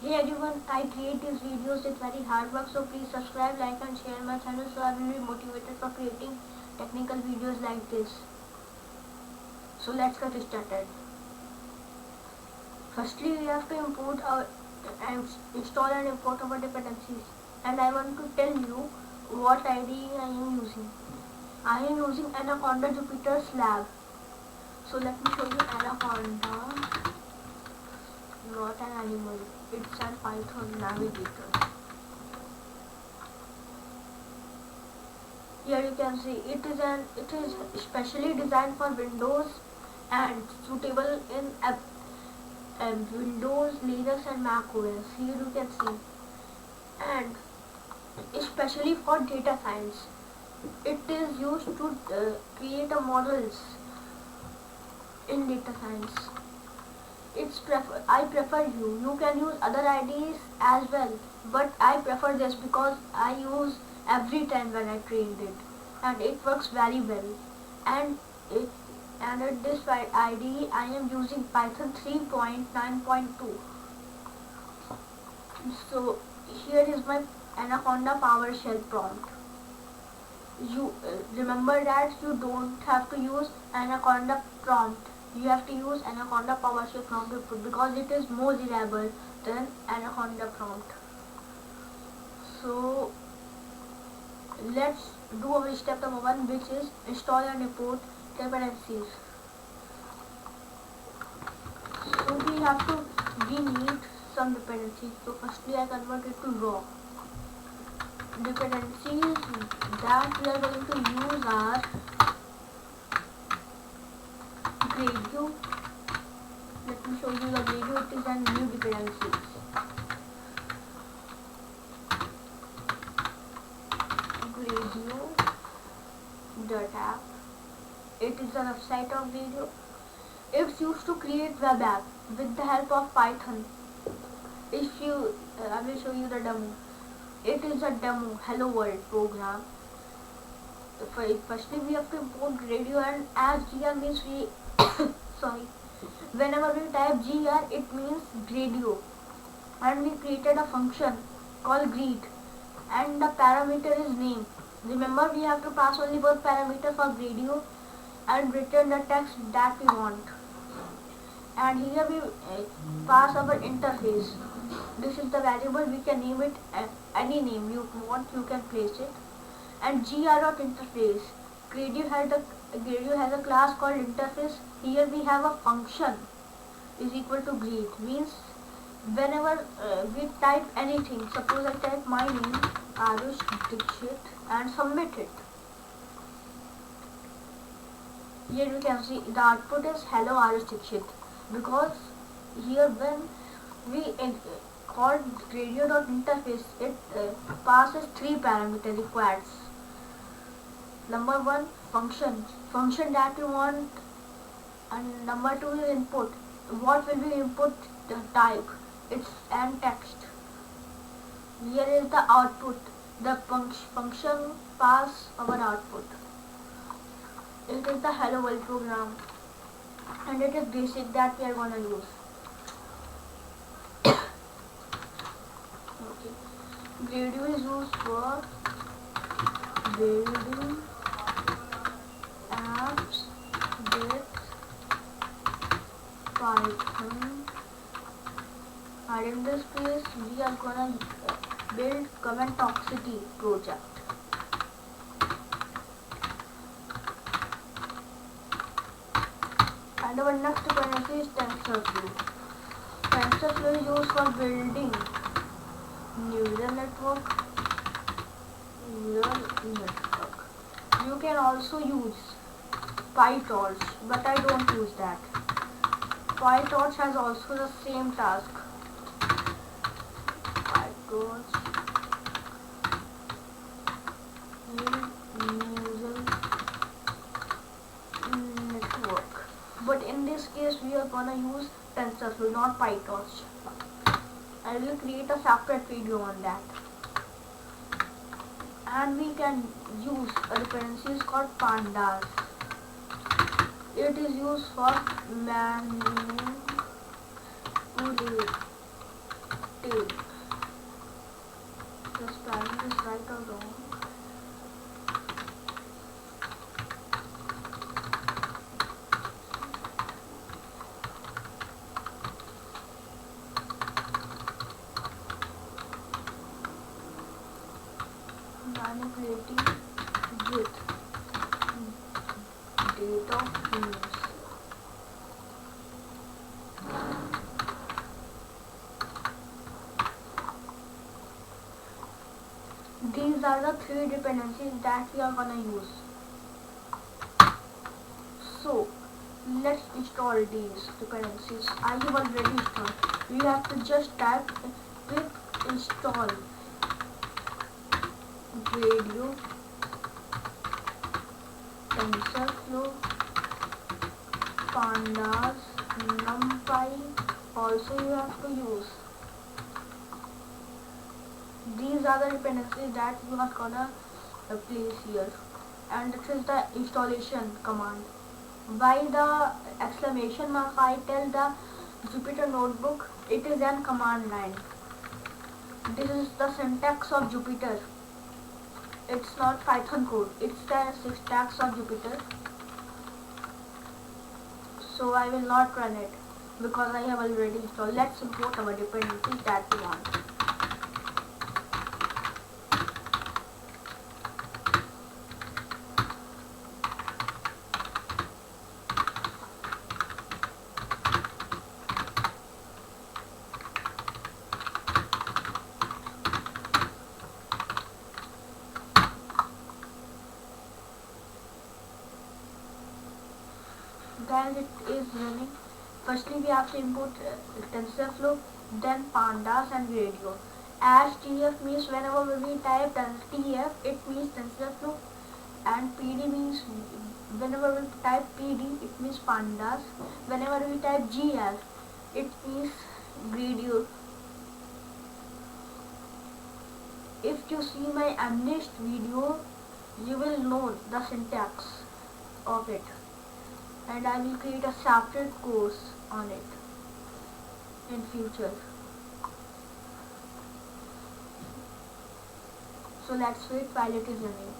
Hey everyone, I create these videos with very hard work, so please subscribe, like and share my channel so I will be motivated for creating technical videos like this. So let's get started. Firstly, we have to import our and install and import our dependencies. And I want to tell you what IDE I am using. I am using Anaconda Jupyter Lab. So let me show you Anaconda, not an animal. It's an Python navigator. Here you can see it is specially designed for Windows and suitable in Windows, Linux and Mac OS. Here you can see, and especially for data science. It is used to create a models in data science. I prefer you. You can use other IDs as well, but I prefer this because I use every time when I trained it, and it works very well. And it and at this IDE I am using Python 3.9.2. So here is my Anaconda PowerShell prompt. You remember that you don't have to use Anaconda prompt. You have to use Anaconda PowerShell prompt because it is more reliable than Anaconda prompt. So let's do our step number 1, which is install and import dependencies. So we need some dependencies. So firstly I convert it to raw. Dependencies that we are going to use are Gradio. Let me show you the Gradio. It is a new dependencies. Gradio.app. It is the website of Gradio. It's used to create web app with the help of Python. If you, I will show you the demo. It is a demo hello world program. Firstly we have to import Gradio, and as gr means we sorry, whenever we type gr it means Gradio, and we created a function called greet, and the parameter is name. Remember we have to pass only one parameter for Gradio and return the text that we want. And here we pass our interface. This is the variable. We can name it any name you want. You can place it. And gr.interface. Gradio has a class called interface. Here we have a function is equal to greet. Means whenever we type anything, suppose I type my name Arush Dixit and submit it. Here you can see the output is hello Arush Dixit, because here when we call Gradio.interface, it passes three parameters required. Number one, function that you want, and number two is input. What will be input type? It's and text. Here is the output. The function pass our output. It is the hello world program, and it is basic that we are gonna use. Okay. Gradio is used for building apps with Python, and in this case we are gonna build Coventoxity project. And our next dependency is TensorFlow. TensorFlow is used for building neural network. You can also use PyTorch, but I don't use that. PyTorch has also the same task. PyTorch neural network. But in this case we are gonna use TensorFlow, not PyTorch. I will create a separate video on that. And we can use a dependency called pandas. It is used for manipulating property with date of use. These are the three dependencies that we are gonna use. So let's install these dependencies. I have already installed. You have to just type pip install Gradio, TensorFlow, Pandas, NumPy. Also you have to use. These are the dependencies that you are gonna place here, and this is the installation command. By the exclamation mark I tell the Jupyter notebook it is an command line. This is the syntax of Jupyter. It's not Python code, it's the syntax of Jupyter. So I will not run it because I have already installed. Let's import our dependencies that we want. Guys, it is running. Firstly, we have to import TensorFlow, then Pandas and Gradio. As TF means whenever we type TF, it means TensorFlow, and PD means whenever we type PD, it means Pandas. Whenever we type GR, it means Gradio. If you see my Amnist video, you will know the syntax of it, and I will create a separate course on it in future. So let's wait while it is running.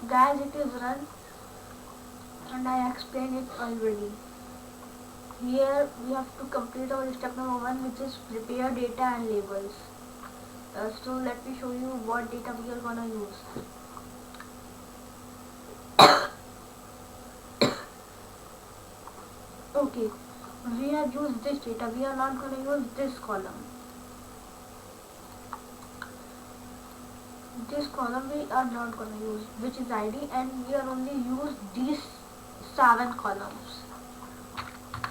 Guys, it is run and I explained it already. Here we have to complete our step number 1, which is prepare data and labels. So let me show you what data we are gonna use. Okay, we have used this data, we are not gonna use this column. This column we are not going to use, which is ID, and we are only use these 7 columns,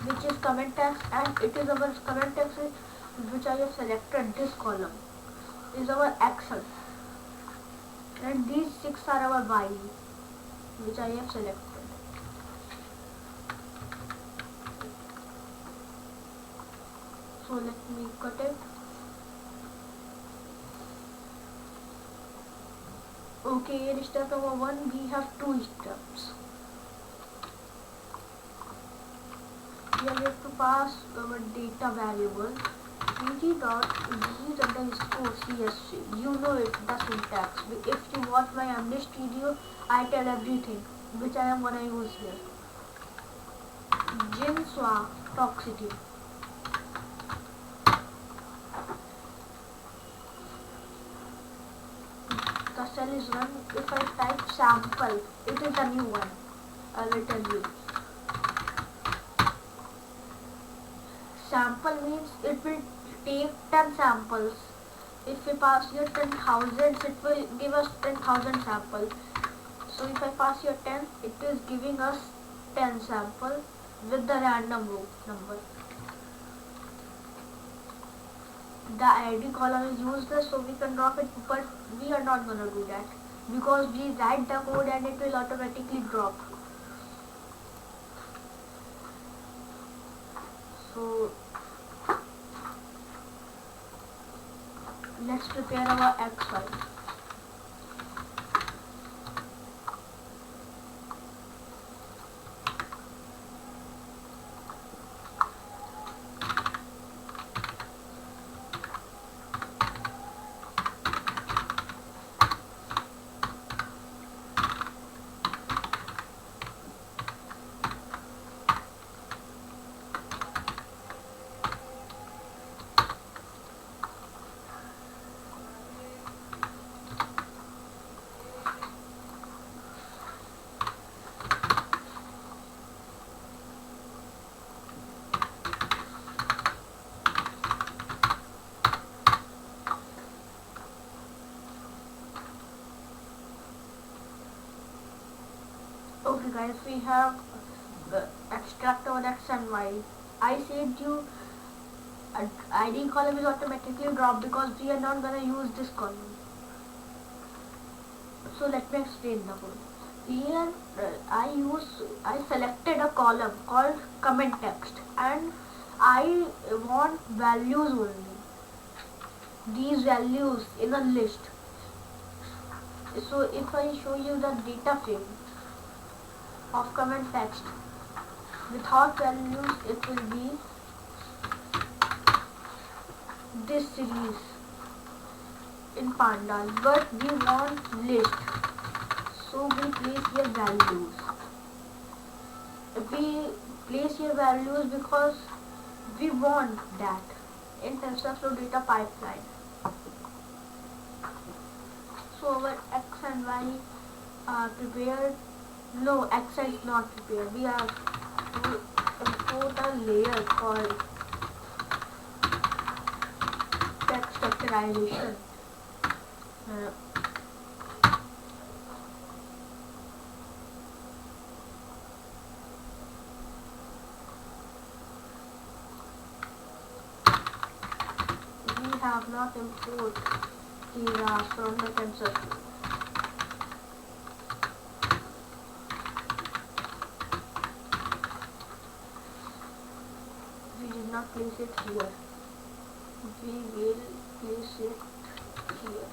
which is comment text, and it is our comment text which I have selected. This column is our Excel, and these 6 are our Y, which I have selected. So let me cut it. Okay, in step number 1 we have 2 steps. Here we have to pass our data variable pt.read_csv. You know it, the syntax. If you watch my Amnist video, I tell everything, which I am gonna use here. Jinswa toxicity. The cell is run. If I type sample, it is a new one. I will tell you. Sample means it will take 10 samples. If we pass here 10,000, it will give us 10,000 samples. So if I pass here 10, it is giving us 10 samples with the random row number. The ID column is useless, so we can drop it, but we are not gonna do that because we write the code and it will automatically drop. So let's prepare our X file. guys, we have extract our x and y. I said you ID column is automatically dropped because we are not gonna use this column. So let me explain the code. Here I selected a column called comment text and I want values only. These values in a list. So if I show you the data frame of comment text without values, it will be this series in pandas, but we want list, so we place here values. We place here values because we want that in TensorFlow data pipeline. So our x and y are prepared. No, x is not prepared. We have to import a layer called text structurization. We have not imported Keras from the TensorFlow. We did not place it here. We will place it here.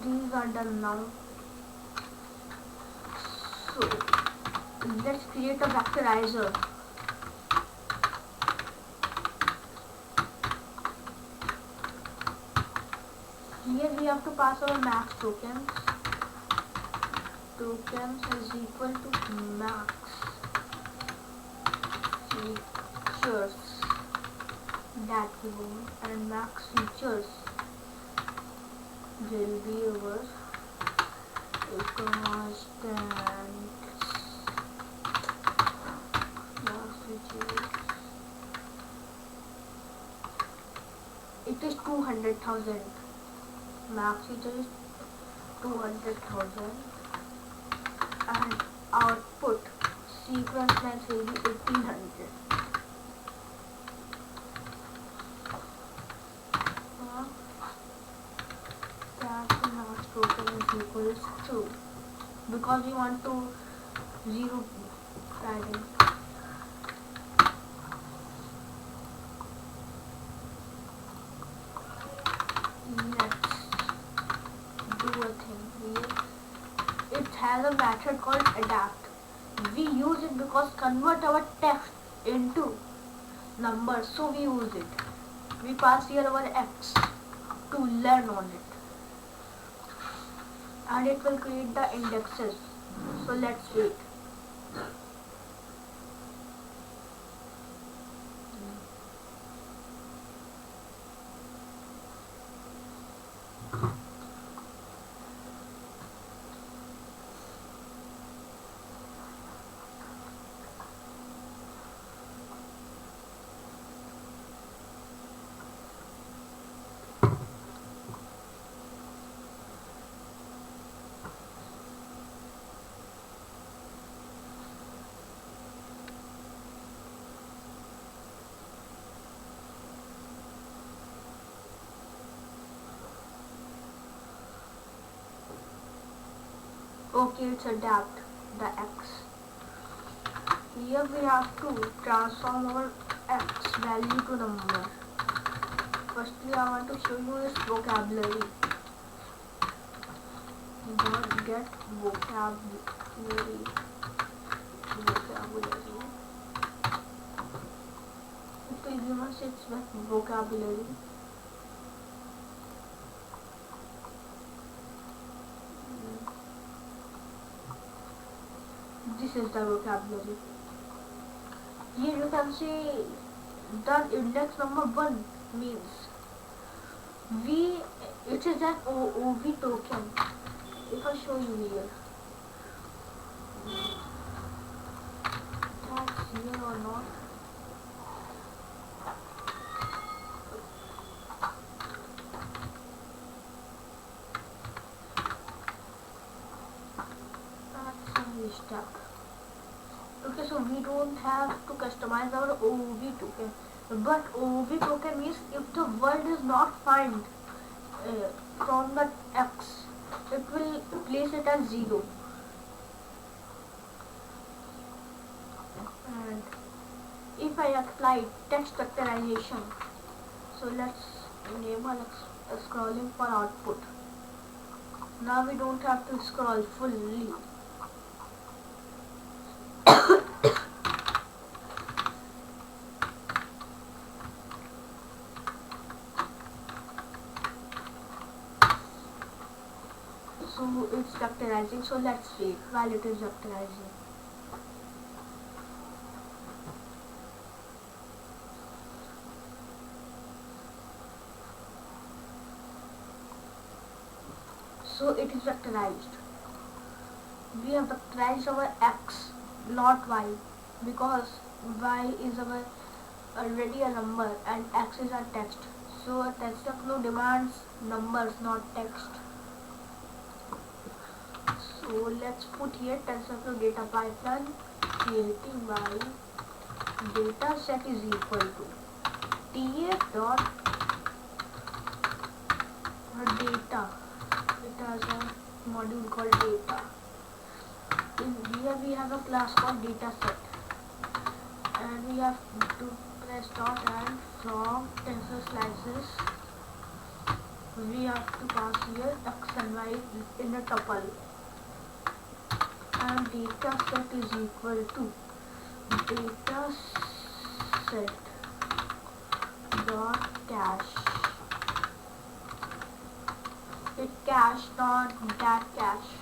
These are done now. So let's create a vectorizer. Here we have to pass our max tokens. Tokens is equal to max features that we want, and max features will be our constant max features. It is 200,000. Max feature is 200,000 and output sequence length will be 1800. That max token is equals to, because we want to zero padding. Do a thing here. It has a method called adapt. We use it because convert our text into numbers, so we use it. We pass here our x to learn on it, and it will create the indexes. So let's wait. Okay, it's adapt the x. Here we have to transform our x value to number. Firstly, I want to show you this vocabulary. Get vocabulary. It will give us its vocabulary. This is the vocabulary. Here you can see the index number 1 means it is an OV token. If I show you here, that's here or not. step. Okay, so we don't have to customize our OOB token, but OOB token means if the word is not found from the X, it will place it as 0. And if I apply text vectorization, so let's enable scrolling for output. Now we don't have to scroll fully. So it's vectorizing, so let's wait while it is vectorizing. So it is vectorized. We have vectorized our X, not Y, because Y is our already a number and X is a text. So a TensorFlow demands numbers, not text. So let's put here TensorFlow data pipeline creating by data set is equal to ta dot data. It has a module called data. In here we have a class called data set, and we have to press dot, and from tensor slices we have to pass here x and y in a tuple, and data set is equal to data set dot cache. It cache, not that cache.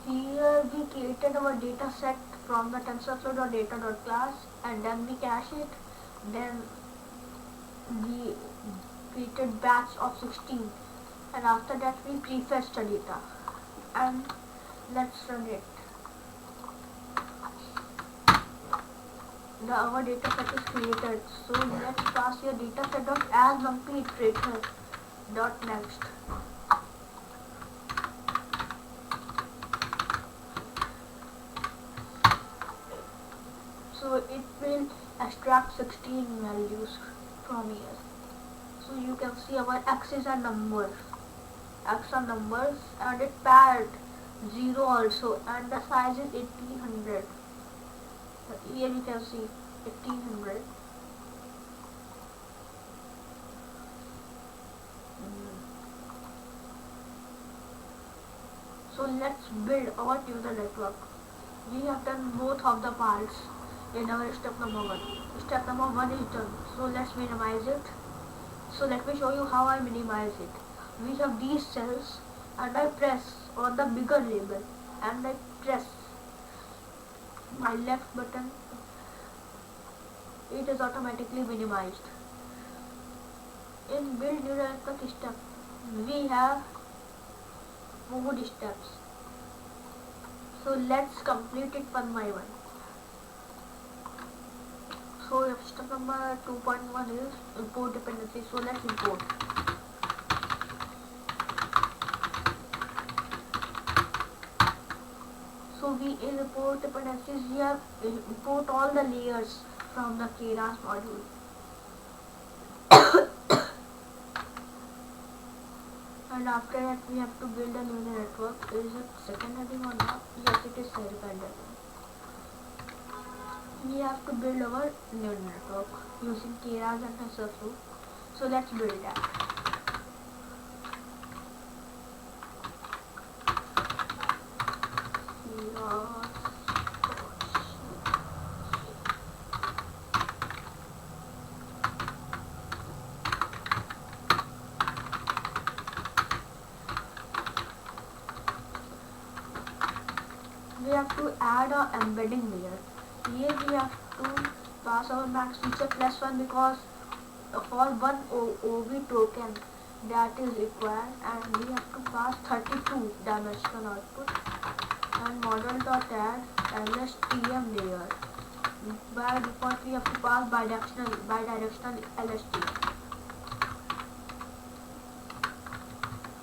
Here we created our data set from the TensorFlow.data.class, and then we cache it. Then we created batch of 16, and after that we prefetched the data. And let's run it. Our data set is created. So let's pass your data set dot as numpy iterator dot next. So it will extract 16 values from here. So you can see our x's are numbers, x are numbers, and it paired 0 also, and the size is 1800. Here you can see 1800. So let's build our neural network. We have done both of the parts in our step number 1. Step number 1 is done. So let's minimize it. So let me show you how I minimize it. We have these cells, and I press on the bigger label, and I press my left button. It is automatically minimized. In build neural network step, we have more steps. So let's complete it one by one. So step number 2.1 is import dependency. So let's import. So we import dependencies. We have import all the layers from the Keras module. And after that we have to build a neural network. Is it second heading or not? Yes, it is second heading. We have to build our neural network using Keras and TensorFlow. So let's build that. We have to add our embedding layer. Here we have to pass our max feature +1 because for one OV token that is required, and we have to pass 32 dimensional output, and model.add LSTM layer. By default we have to pass bidirectional LSTM.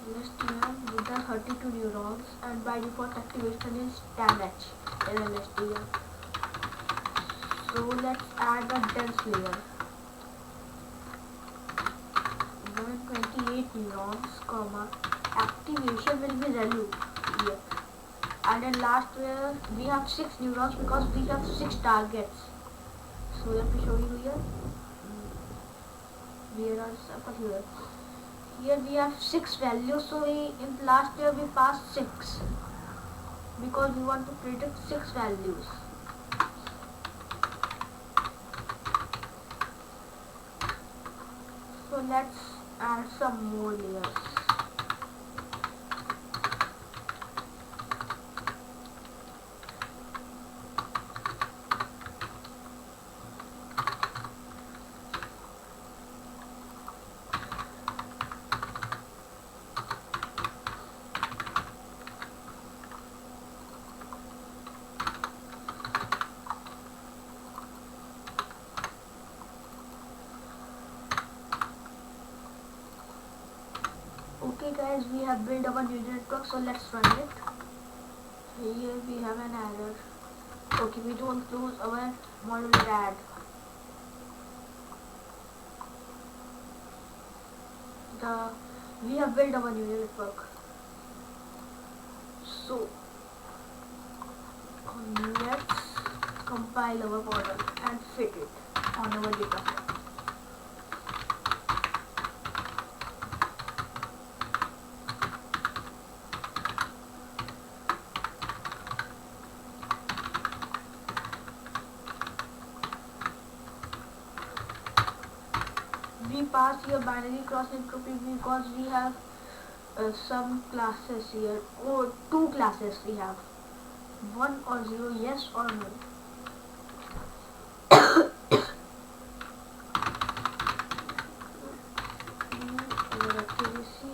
LSTM with the 32 neurons, and by default activation is 10H in LSTM. So let's add a dense layer. 128 neurons, comma, activation will be ReLU here. And then last layer we have 6 neurons because we have 6 targets. So let me show you here. Here are some here. Here we have 6 values, so in the last layer we pass 6 because we want to predict 6 values. So let's add some more layers. Okay guys, we have built our neural network, so let's run it. Here we have an error. Okay, we don't close our model RAD. We have built our neural network. So let's compile our model and fit it on our data set. We pass here binary cross entropy because we have some classes here, or 2 classes we have, 1 or 0, yes or no. Our accuracy,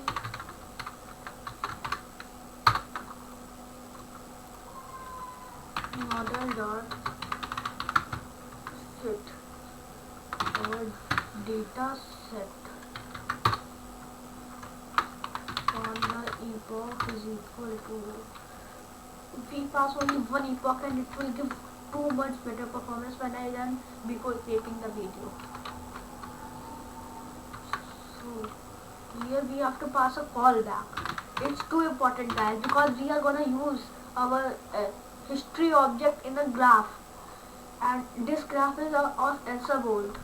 model dot fit our data set on the epoch is equal to, we pass only one epoch and it will give 2 much better performance when I run before creating the video. So here we have to pass a callback. It's too important guys because we are gonna use our history object in a graph, and this graph is of ELSA board.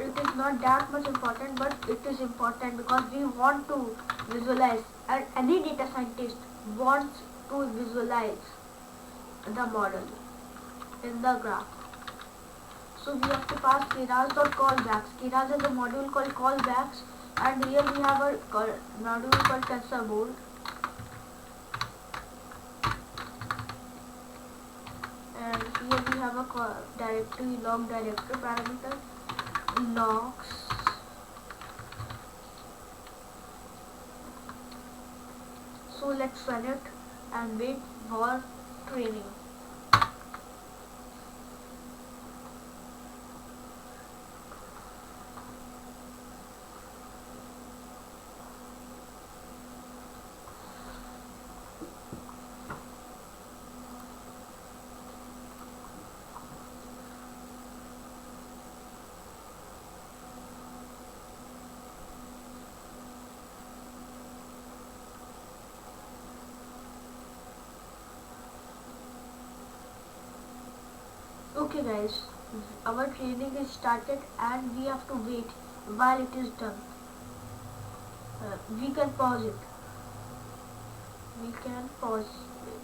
It is not that much important, but it is important because we want to visualize, and any data scientist wants to visualize the model in the graph. So we have to pass keras.callbacks. Keras is a module called callbacks, and here we have a module called TensorBoard. And here we have a directory, log directory parameter, logs. So let's run it and wait for training. Okay guys, our training is started and we have to wait while it is done. We can pause it. We can pause it.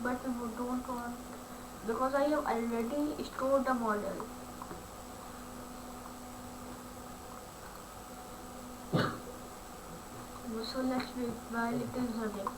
But we don't want, because I have already stored the model. So let's wait while it is running.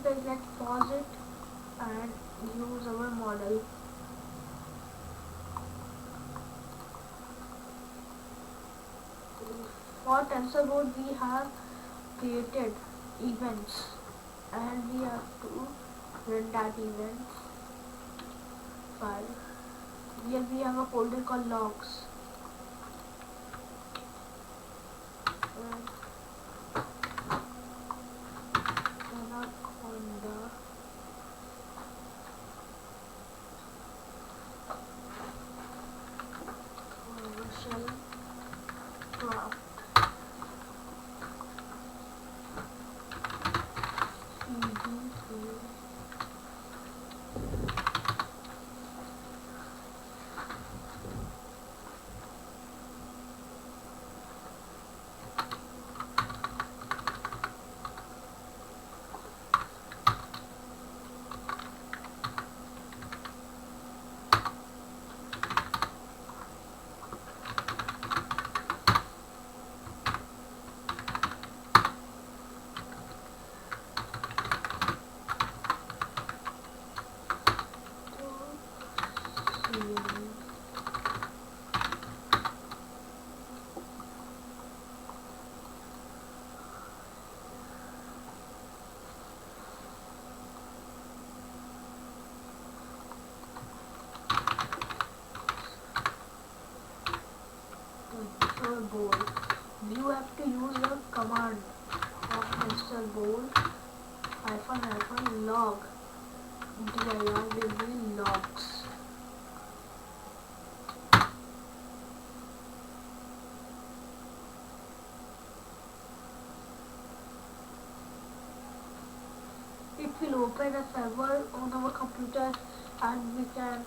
guys, let's pause it and use our model. For TensorBoard we have created events and we have to run that event file. Here we have a folder called logs. Anaconda commercial craft board. You have to use the command of TensorBoard -log dir will be logs. It will open a server on our computer and we can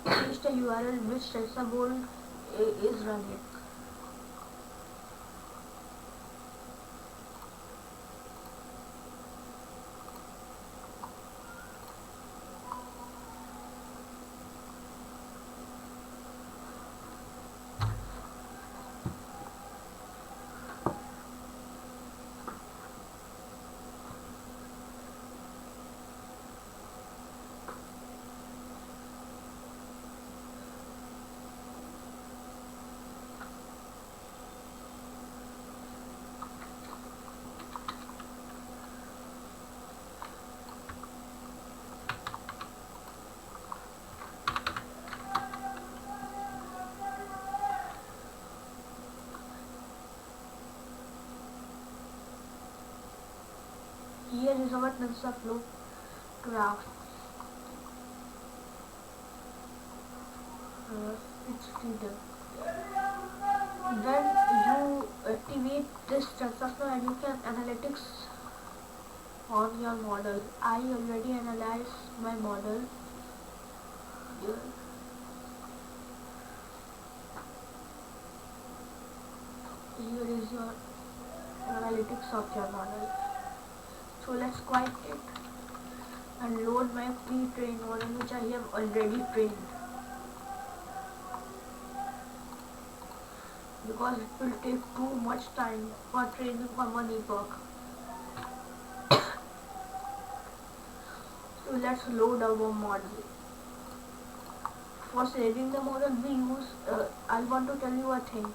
paste the URL which TensorBoard is running. Here is our TensorFlow graph. It's freedom. Then you activate this TensorFlow and you can analytics on your model. I already analyzed my model. Here is your analytics of your model. So let's quiet it and load my pre-trained model which I have already trained, because it will take too much time for training for one epoch. So let's load our model. For saving the model we use, I want to tell you a thing.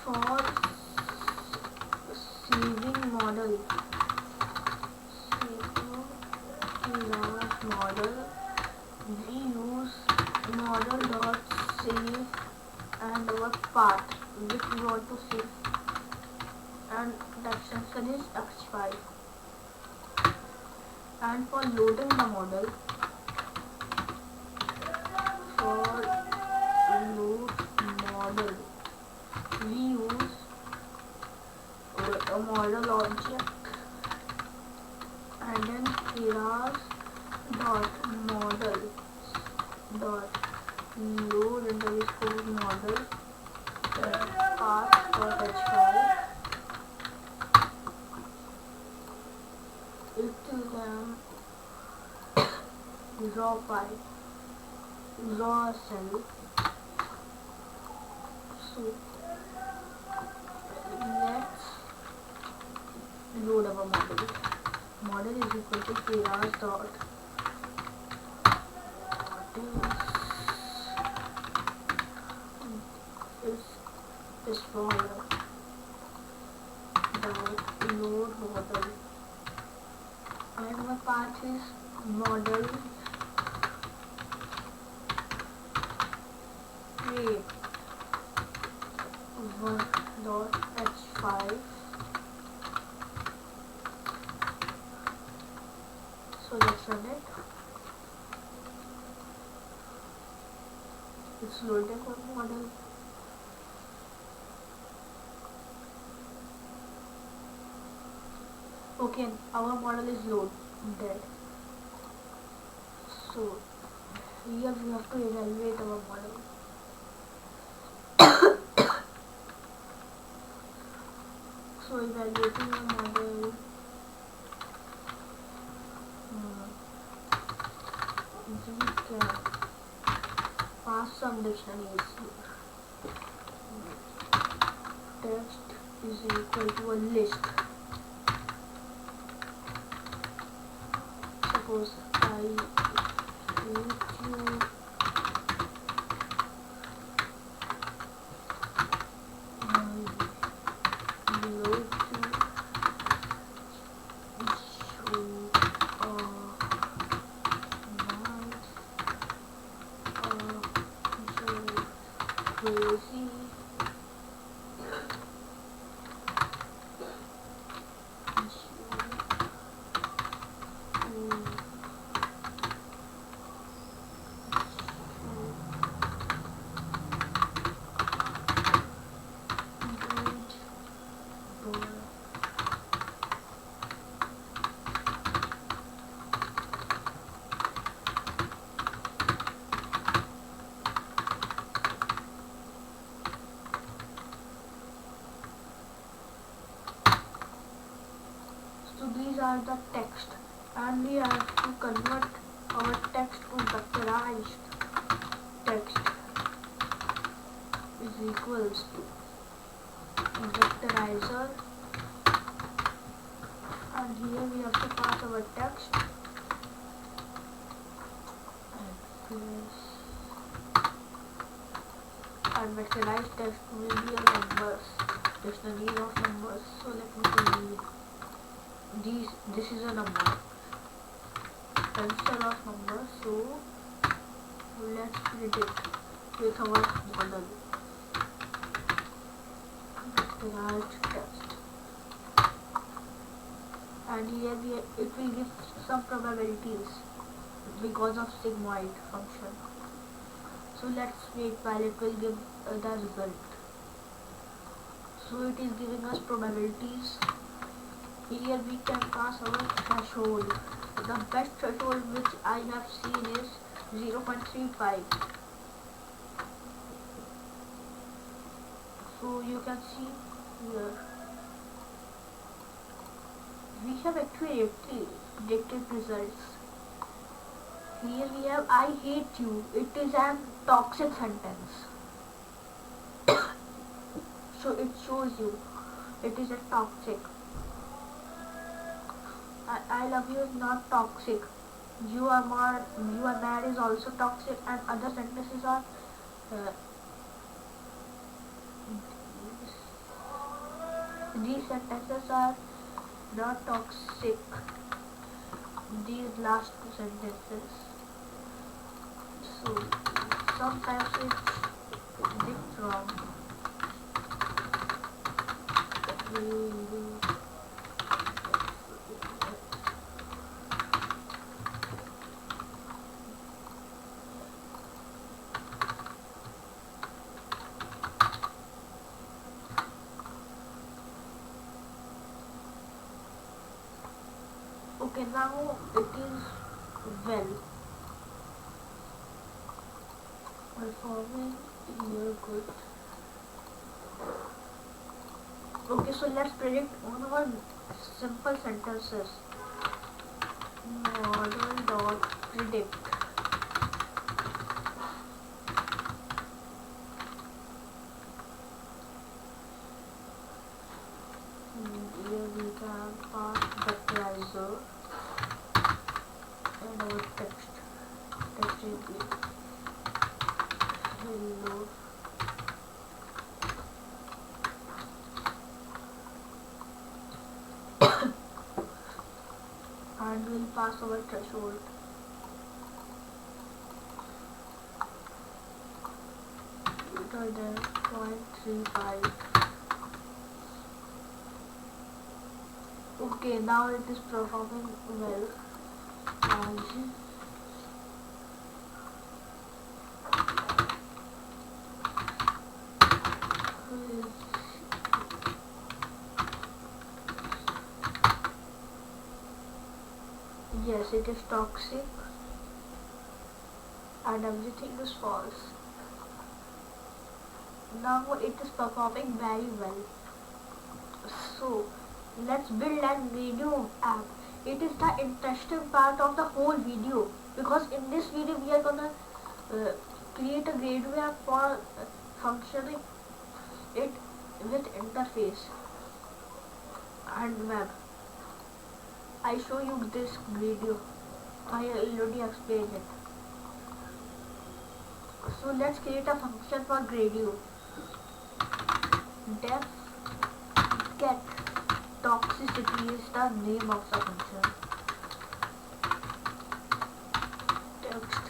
For saving model, we use model.save and our path which we want to save, and the extension is x5. And for loading the model, for load model we use a model object and then class dot model dot load underscore model path dot h5. It is raw file, raw cell. So let's load our model. Model is equal to keras dot is smaller dot load model, and our path is model create 1.h5. So let's run it. It's loading one model. Okay, our model is loaded. So here we have to evaluate our model. So evaluating our model, we can pass some dictionaries here. Text is equal to a list. Suppose I hate you below to show crazy So these are the text, and we have to convert our text to vectorized text is equals to vectorizer, and here we have to pass our text and vectorized text will be a numbers, dictionary of numbers. So let me read. This is a number, pencil of numbers. So let's predict with our model vectorized text, and here it will give some probabilities because of sigmoid function. So let's wait while it will give the result. So it is giving us probabilities. Here we can pass our threshold. The best threshold which I have seen is 0.35. So you can see here we have actually predicted results. Here we have I hate you. It is an toxic sentence. So it shows you it is a toxic. I love you is not toxic. You are mad is also toxic, and other sentences are these sentences are not toxic. These last two sentences. So sometimes it's wrong. Okay, now it is well performing here good. Okay, so let's predict on our simple sentences. Model dot predict. Here we can simply hello and we'll pass our threshold. Greater than 0.35. Okay, now it is performing well. And yes, it is toxic and everything is false. Now it is performing very well. So let's build an radio app. It is the interesting part of the whole video, because in this video we are gonna create a radio app for functioning it with interface and web. I show you this video. I already explained it. So let's create a function for Gradio. Def get toxicity is the name of the function. Text.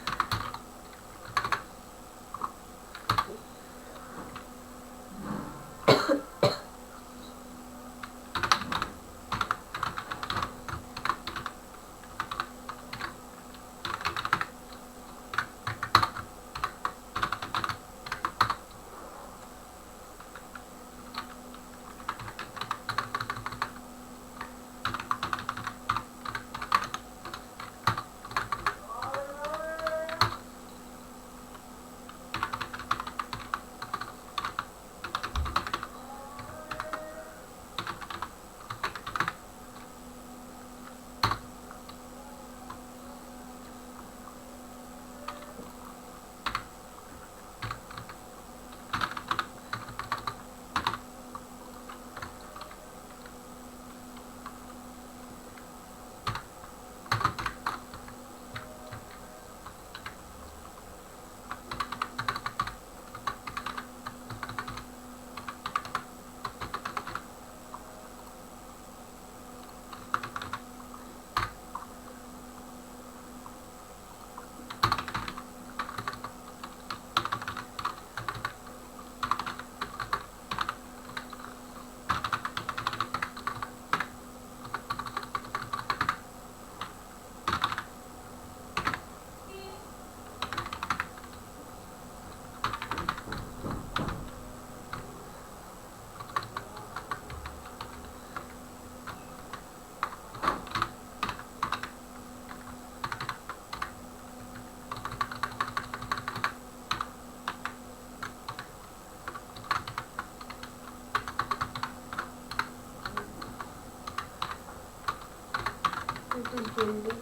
It is building.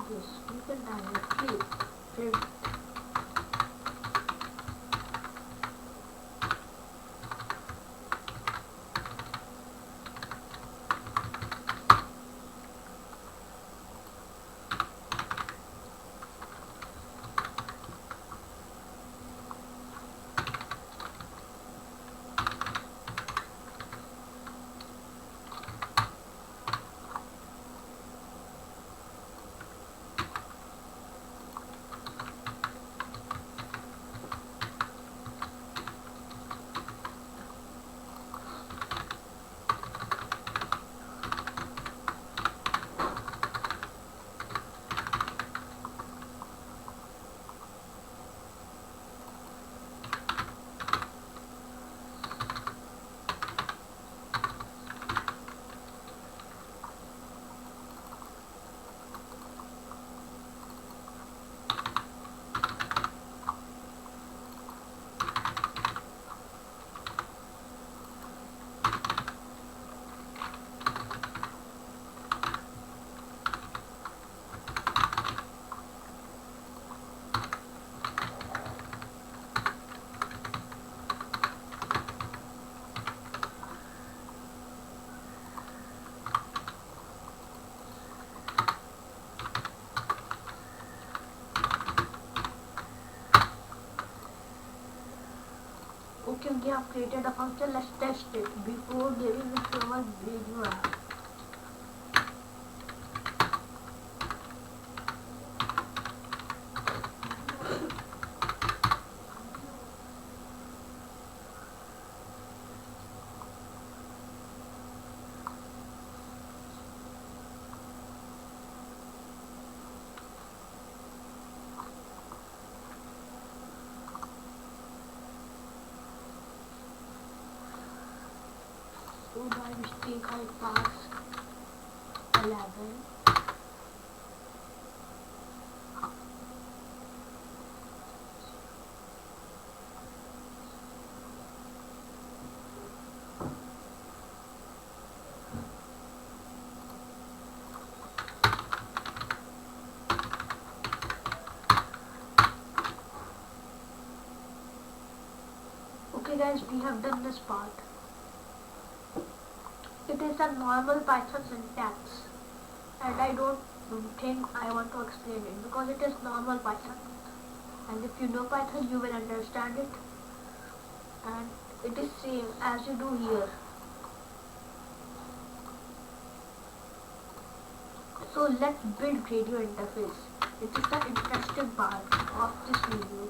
This you can directly print. Since we have created a function, let's test it before giving it to our video app. So by mistake I passed 11. Okay guys, we have done this part. It is a normal Python syntax and I don't think I want to explain it because it is normal Python, and if you know Python you will understand it, and it is same as you do here. So let's build radio interface. It is the interesting part of this video.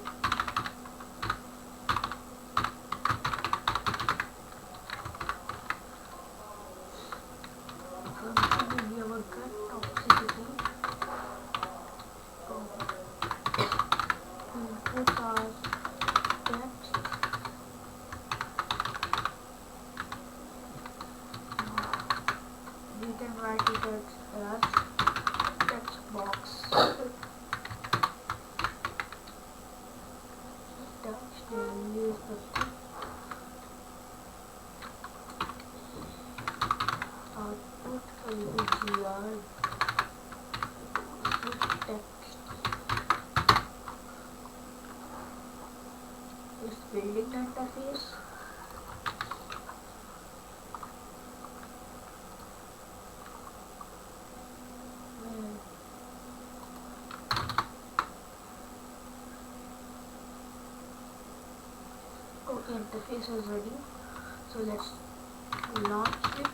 We can write it as text box. Text use the output LBGR text. It's building the interface. Okay, interface is ready. So let's launch it.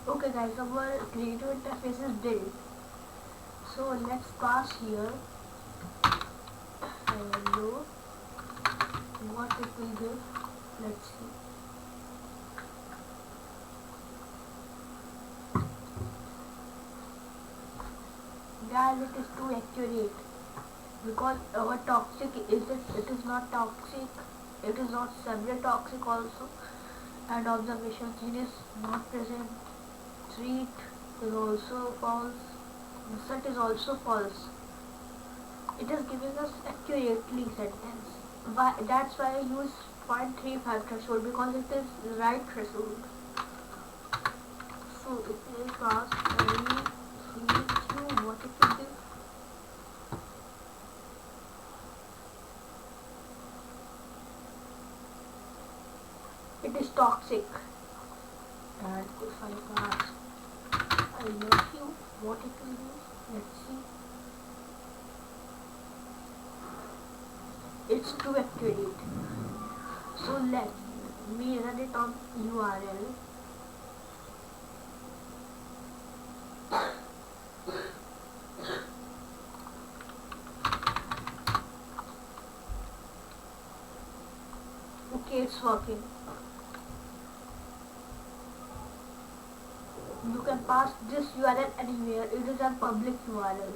Okay guys, our radio interface is built. So let's pass here hello, what it will give. Let's see. Guys, it is too accurate because our toxic it is not toxic, it is not semi-toxic also, and observation gene is not present. Treat is also false. Set is also false. It is giving us accurately sentence. That's why I use 0.35 threshold because it is right threshold. So it is fast. What it will do. It is toxic. And if I pass I love you, what it will do. Let's see. It's too accurate. So let me run it on URL. Okay, it's working. You can pass this URL anywhere. It is a public URL.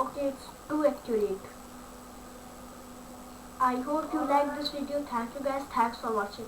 Okay, it's too accurate. I hope you like this video. Thank you guys. Thanks for watching.